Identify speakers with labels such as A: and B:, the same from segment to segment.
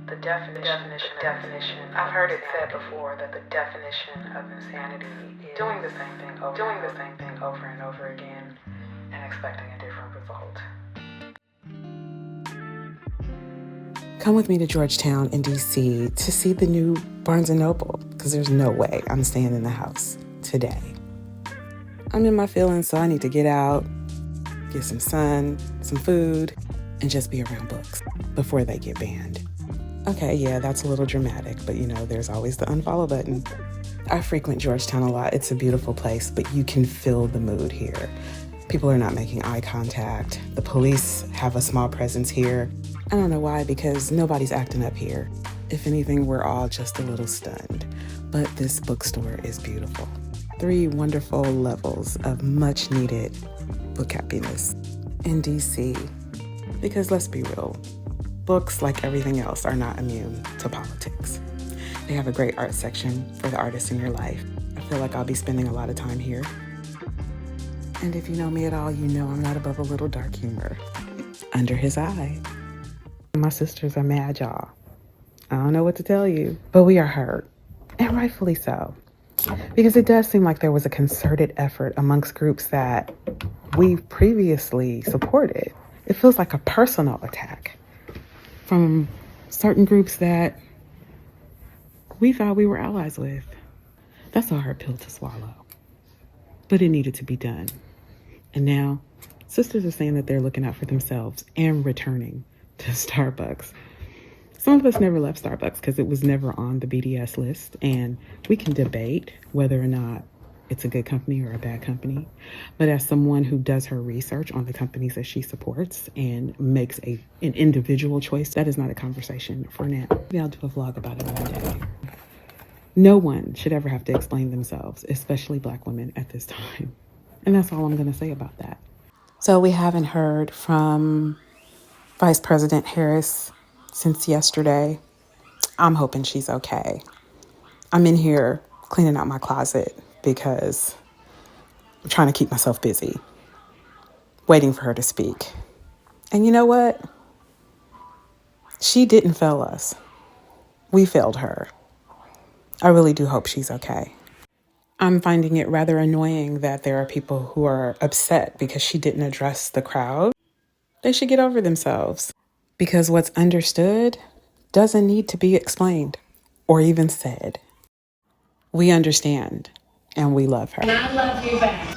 A: The definition. I've heard it said before that the definition of insanity is doing the same thing over and over again and expecting a different result.
B: Come with me to Georgetown in DC to see the new Barnes & Noble, because there's no way I'm staying in the house today. I'm in my feelings, so I need to get out, get some sun, some food, and just be around books before they get banned. Okay, yeah, that's a little dramatic, but there's always the unfollow button. I frequent Georgetown a lot. It's a beautiful place, but you can feel the mood here. People are not making eye contact. The police have a small presence here. I don't know why, because nobody's acting up here. If anything, we're all just a little stunned. But this bookstore is beautiful. 3 wonderful levels of much needed book happiness in DC. Because let's be real, books, like everything else, are not immune to politics. They have a great art section for the artists in your life. I feel like I'll be spending a lot of time here. And if you know me at all, you know I'm not above a little dark humor. Under his eye. My sisters are mad, y'all. I don't know what to tell you, but we are hurt. And rightfully so. Because it does seem like there was a concerted effort amongst groups that we've previously supported. It feels like a personal attack from certain groups that we thought we were allies with. That's a hard pill to swallow. But it needed to be done. And now, sisters are saying that they're looking out for themselves and returning to Starbucks. Some of us never left Starbucks because it was never on the BDS list, and we can debate whether or not it's a good company or a bad company. But as someone who does her research on the companies that she supports and makes an individual choice, that is not a conversation for now. Maybe I'll do a vlog about it one day. No one should ever have to explain themselves, especially Black women at this time. And that's all I'm going to say about that. So we haven't heard from Vice President Harris since yesterday. I'm hoping she's okay. I'm in here cleaning out my closet because I'm trying to keep myself busy, waiting for her to speak. And you know what? She didn't fail us. We failed her. I really do hope she's okay. I'm finding it rather annoying that there are people who are upset because she didn't address the crowd. They should get over themselves, because what's understood doesn't need to be explained or even said. We understand and we love her.
A: And I love you back.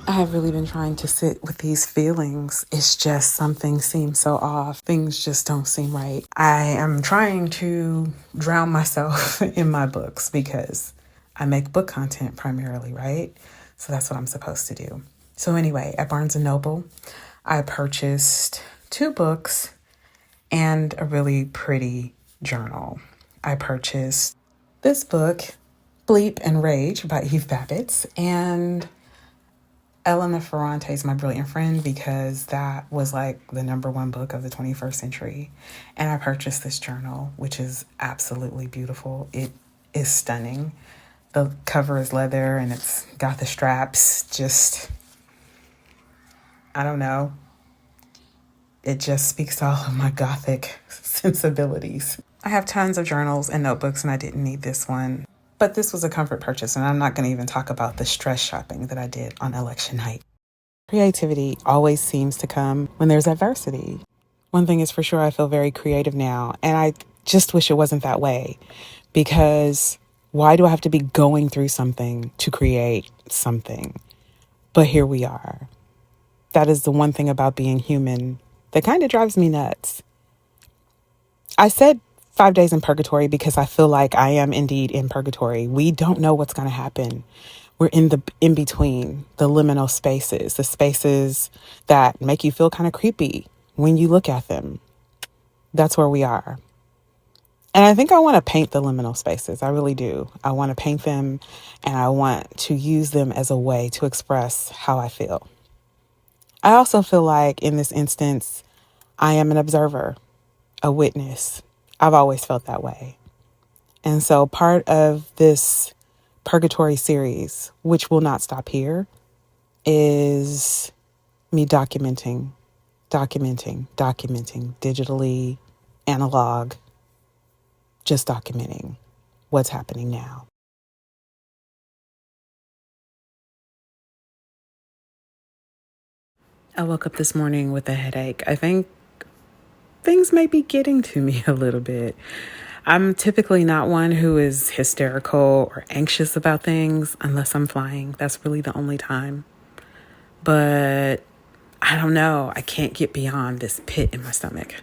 B: I have really been trying to sit with these feelings. It's just something seems so off. Things just don't seem right. I am trying to drown myself in my books because I make book content primarily, right? So that's what I'm supposed to do. So anyway, at Barnes & Noble, I purchased 2 books and a really pretty journal. I purchased this book, Bleep and Rage by Eve Babbitt, and Elena Ferrante's My Brilliant Friend, because that was like the #1 book of the 21st century. And I purchased this journal, which is absolutely beautiful. It is stunning. The cover is leather and it's got the straps. Just, I don't know. It just speaks to all of my gothic sensibilities. I have tons of journals and notebooks and I didn't need this one. But this was a comfort purchase, and I'm not going to even talk about the stress shopping that I did on election night. Creativity always seems to come when there's adversity. One thing is for sure, I feel very creative now, and I just wish it wasn't that way, because why do I have to be going through something to create something? But here we are. That is the one thing about being human that kind of drives me nuts. I said 5 days in purgatory because I feel like I am indeed in purgatory. We don't know what's going to happen. We're in the in-between, the liminal spaces, the spaces that make you feel kind of creepy when you look at them. That's where we are. And I think I want to paint the liminal spaces. I really do. I want to paint them, and I want to use them as a way to express how I feel. I also feel like in this instance, I am an observer, a witness. I've always felt that way. And so part of this Purgatory series, which will not stop here, is me documenting documenting, digitally, analog, just documenting what's happening now. I woke up this morning with a headache. I think things may be getting to me a little bit. I'm typically not one who is hysterical or anxious about things unless I'm flying. That's really the only time. But I don't know. I can't get beyond this pit in my stomach.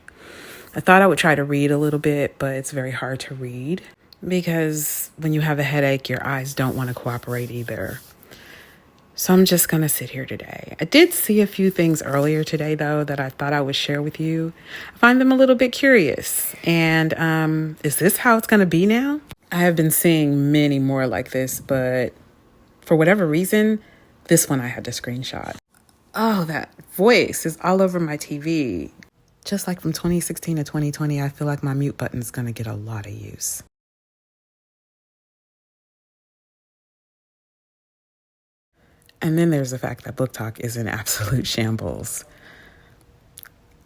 B: I thought I would try to read a little bit, but it's very hard to read because when you have a headache, your eyes don't want to cooperate either. So I'm just going to sit here today. I did see a few things earlier today, though, that I thought I would share with you. I find them a little bit curious. And is this how it's going to be now? I have been seeing many more like this, but for whatever reason, this one I had to screenshot. Oh, that voice is all over my TV. Just like from 2016 to 2020, I feel like my mute button is going to get a lot of use. And then there's the fact that Book Talk is in absolute shambles.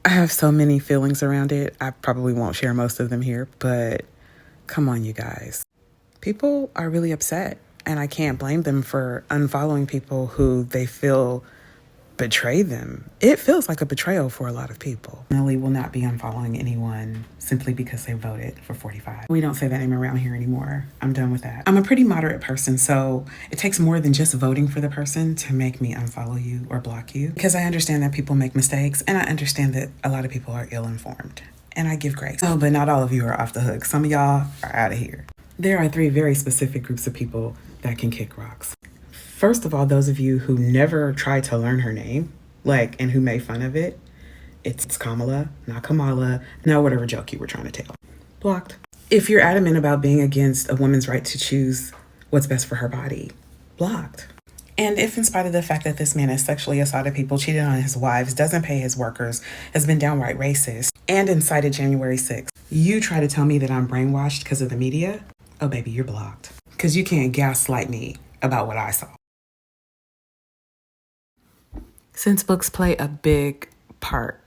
B: I have so many feelings around it. I probably won't share most of them here, but come on, you guys. People are really upset, and I can't blame them for unfollowing people who they feel betray them. It feels like a betrayal for a lot of people. Millie will not be unfollowing anyone simply because they voted for 45. We don't say that name around here anymore. I'm done with that. I'm a pretty moderate person, so it takes more than just voting for the person to make me unfollow you or block you, because I understand that people make mistakes, and I understand that a lot of people are ill-informed, and I give grace. Oh, but not all of you are off the hook. Some of y'all are out of here. There are 3 very specific groups of people that can kick rocks. First of all, those of you who never tried to learn her name, and who made fun of it, it's Kamala, not Kamala, no, whatever joke you were trying to tell. Blocked. If you're adamant about being against a woman's right to choose what's best for her body, blocked. And if in spite of the fact that this man has sexually assaulted people, cheated on his wives, doesn't pay his workers, has been downright racist, and incited January 6th, you try to tell me that I'm brainwashed because of the media, oh baby, you're blocked. Because you can't gaslight me about what I saw. Since books play a big part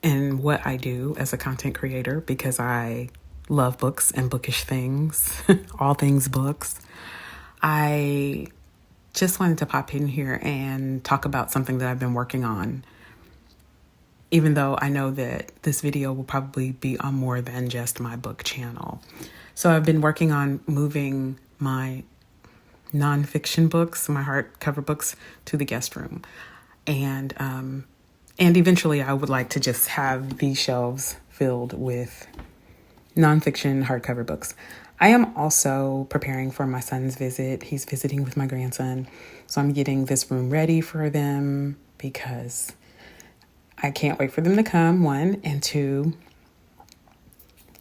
B: in what I do as a content creator, because I love books and bookish things, all things books, I just wanted to pop in here and talk about something that I've been working on, even though I know that this video will probably be on more than just my book channel. So I've been working on moving my nonfiction books, my hardcover books, to the guest room. And eventually I would like to just have these shelves filled with nonfiction hardcover books. I am also preparing for my son's visit. He's visiting with my grandson. So I'm getting this room ready for them because I can't wait for them to come, 1, and 2,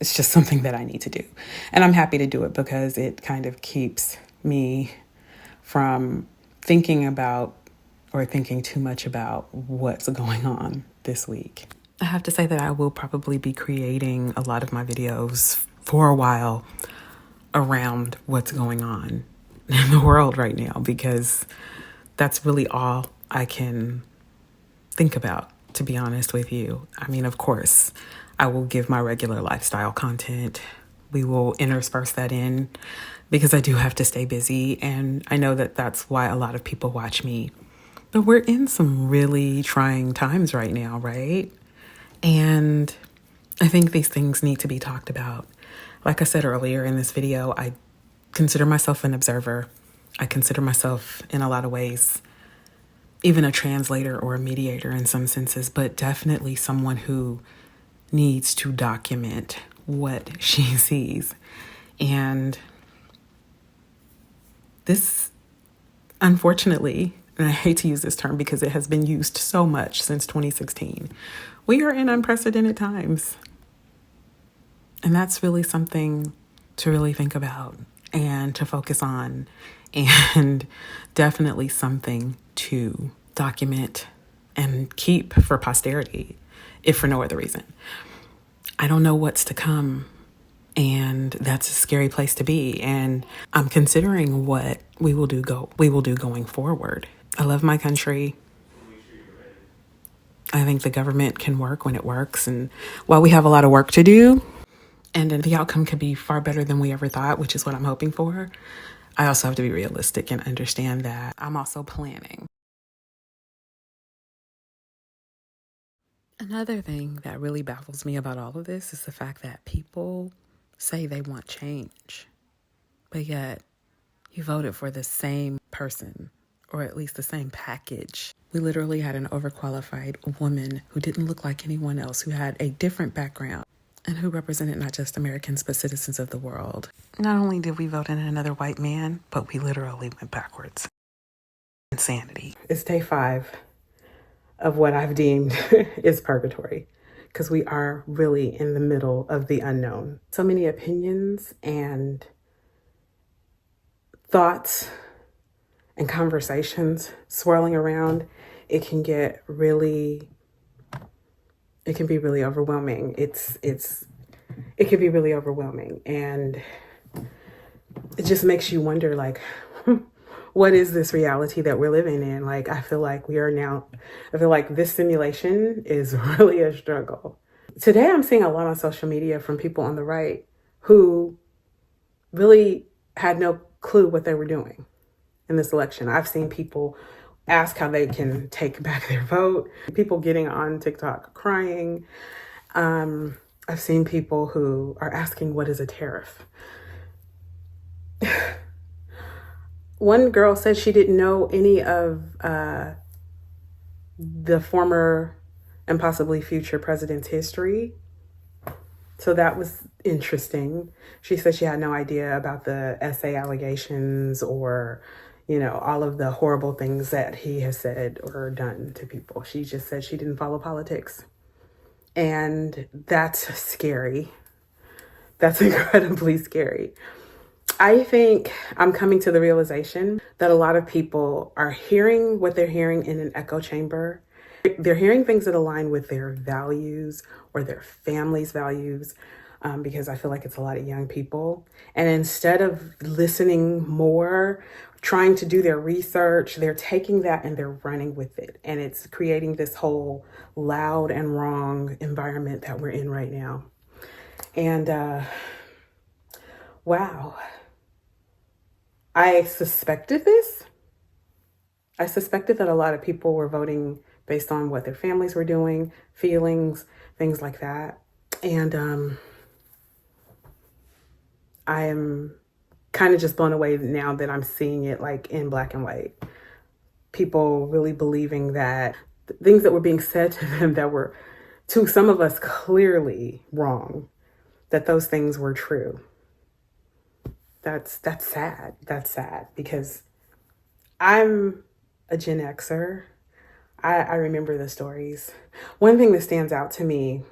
B: it's just something that I need to do. And I'm happy to do it because it kind of keeps me from thinking about or thinking too much about what's going on this week. I have to say that I will probably be creating a lot of my videos for a while around what's going on in the world right now, because that's really all I can think about, to be honest with you. I mean, of course, I will give my regular lifestyle content. We will intersperse that in because I do have to stay busy, and I know that that's why a lot of people watch me. But we're in some really trying times right now, right? And I think these things need to be talked about. Like I said earlier in this video, I consider myself an observer. I consider myself, in a lot of ways, even a translator or a mediator in some senses, but definitely someone who needs to document what she sees. And this, unfortunately, and I hate to use this term because it has been used so much since 2016, we are in unprecedented times. And that's really something to really think about and to focus on, and definitely something to document and keep for posterity, if for no other reason. I don't know what's to come, and that's a scary place to be. And I'm considering what we will do going forward. I love my country. I think the government can work when it works. And while we have a lot of work to do, and then the outcome could be far better than we ever thought, which is what I'm hoping for, I also have to be realistic and understand that I'm also planning. Another thing that really baffles me about all of this is the fact that people say they want change, but yet you voted for the same person, or at least the same package. We literally had an overqualified woman who didn't look like anyone else, who had a different background, and who represented not just Americans, but citizens of the world. Not only did we vote in another white man, but we literally went backwards. Insanity. It's day 5 of what I've deemed is purgatory, because we are really in the middle of the unknown. So many opinions and thoughts and conversations swirling around. It can be really overwhelming. It can be really overwhelming, and it just makes you wonder, like, what is this reality that we're living in? Like, I feel like this simulation is really a struggle. Today, I'm seeing a lot on social media from people on the right who really had no clue what they were doing in this election. I've seen people ask how they can take back their vote, people getting on TikTok crying. I've seen people who are asking, what is a tariff? One girl said she didn't know any of the former and possibly future president's history. So that was interesting. She said she had no idea about the essay allegations or, all of the horrible things that he has said or done to people. She just said she didn't follow politics. And that's scary. That's incredibly scary. I think I'm coming to the realization that a lot of people are hearing what they're hearing in an echo chamber. They're hearing things that align with their values or their family's values, because I feel like it's a lot of young people. And instead of listening more, trying to do their research, they're taking that and they're running with it. And it's creating this whole loud and wrong environment that we're in right now. And wow. I suspected this. I suspected that a lot of people were voting based on what their families were doing, feelings, things like that. And I am kind of just blown away now that I'm seeing it like in black and white. People really believing that the things that were being said to them that were, to some of us, clearly wrong, that those things were true. That's sad. That's sad, because I'm a Gen Xer. I remember the stories. One thing that stands out to me,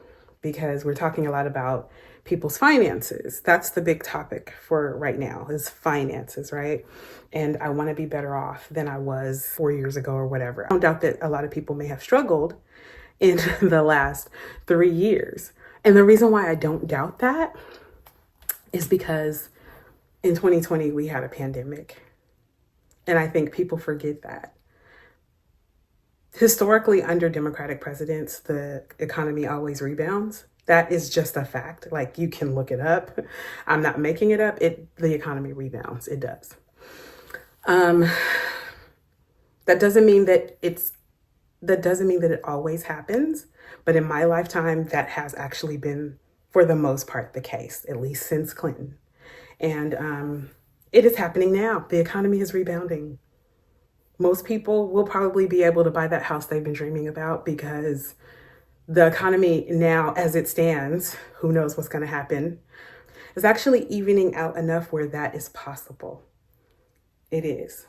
B: because we're talking a lot about people's finances. That's the big topic for right now, is finances, right? And I want to be better off than I was 4 years ago or whatever. I don't doubt that a lot of people may have struggled in the last 3 years. And the reason why I don't doubt that is because in 2020, we had a pandemic. And I think people forget that. Historically, under Democratic presidents, the economy always rebounds. That is just a fact. Like, you can look it up. I'm not making it up. The economy rebounds. It does. That doesn't mean that it always happens. But in my lifetime, that has actually been, for the most part, the case, at least since Clinton. And it is happening now. The economy is rebounding. Most people will probably be able to buy that house they've been dreaming about, because the economy now, as it stands, who knows what's going to happen, is actually evening out enough where that is possible. It is.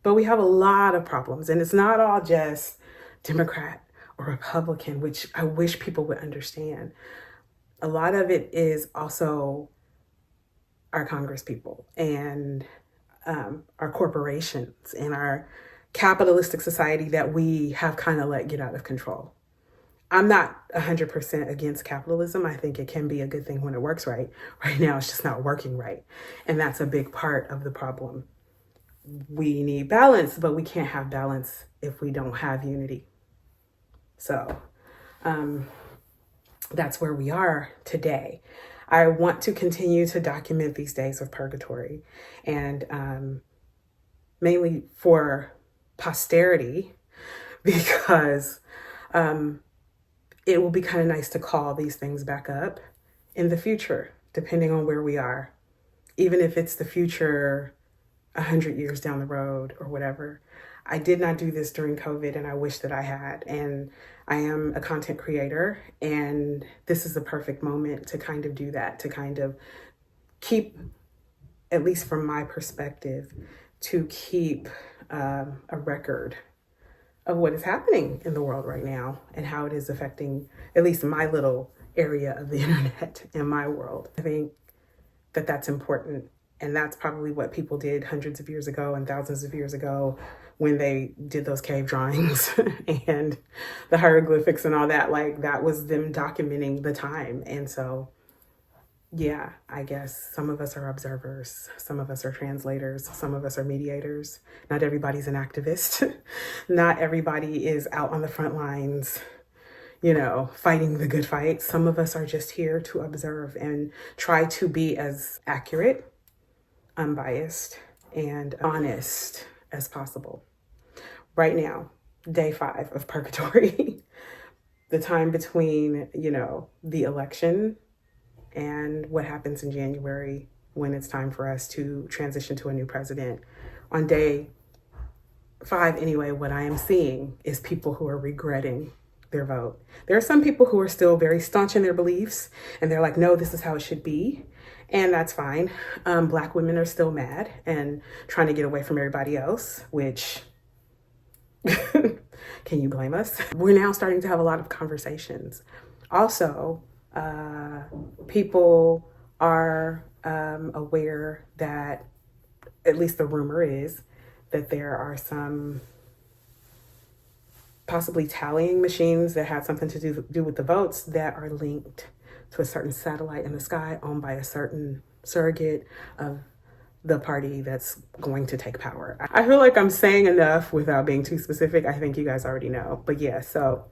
B: But we have a lot of problems, and it's not all just Democrat or Republican, which I wish people would understand. A lot of it is also our Congress people and our corporations and our capitalistic society that we have kind of let get out of control. I'm not 100% against capitalism. I think it can be a good thing when it works right. Right now, it's just not working right. And that's a big part of the problem. We need balance, but we can't have balance if we don't have unity. So that's where we are today. I want to continue to document these days of purgatory, and mainly for posterity, because it will be kind of nice to call these things back up in the future, depending on where we are. Even if it's the future 100 years down the road or whatever. I did not do this during COVID, and I wish that I had. And I am a content creator, and this is the perfect moment to kind of do that, to kind of keep, at least from my perspective, to keep a record of what is happening in the world right now and how it is affecting at least my little area of the internet and my world. I think that that's important. And that's probably what people did hundreds of years ago and thousands of years ago when they did those cave drawings and the hieroglyphics and all that. Like, that was them documenting the time. And so, yeah, I guess some of us are observers. Some of us are translators. Some of us are mediators. Not everybody's an activist. Not everybody is out on the front lines, fighting the good fight. Some of us are just here to observe and try to be as accurate, unbiased, and honest as possible. Right now, day 5 of purgatory, the time between, the election and what happens in January when it's time for us to transition to a new president. On day 5, anyway, what I am seeing is people who are regretting their vote. There are some people who are still very staunch in their beliefs, and they're like, no, this is how it should be. And that's fine. Black women are still mad and trying to get away from everybody else, which, can you blame us? We're now starting to have a lot of conversations. Also, people are aware that, at least the rumor is, that there are some possibly tallying machines that have something to do with the votes that are linked to a certain satellite in the sky owned by a certain surrogate of the party that's going to take power. I feel like I'm saying enough without being too specific. I think you guys already know. But yeah, so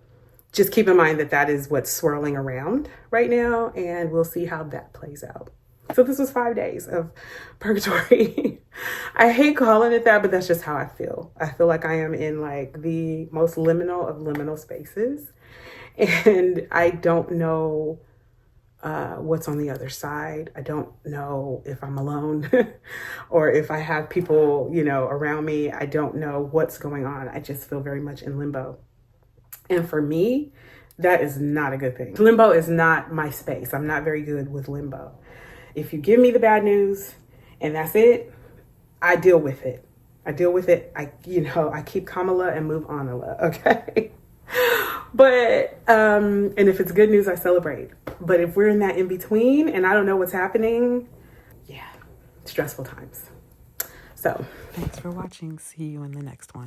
B: just keep in mind that that is what's swirling around right now, and we'll see how that plays out. So this was 5 days of purgatory. I hate calling it that, but that's just how I feel. I feel like I am in like the most liminal of liminal spaces, and I don't know what's on the other side. I don't know if I'm alone or if I have people, around me. I don't know what's going on. I just feel very much in limbo. And for me, that is not a good thing. Limbo is not my space. I'm not very good with limbo. If you give me the bad news and that's it, I deal with it. I keep Kamala and move on, okay? But, and if it's good news, I celebrate. But if we're in that in between and I don't know what's happening, yeah, stressful times. So thanks for watching. See you in the next one.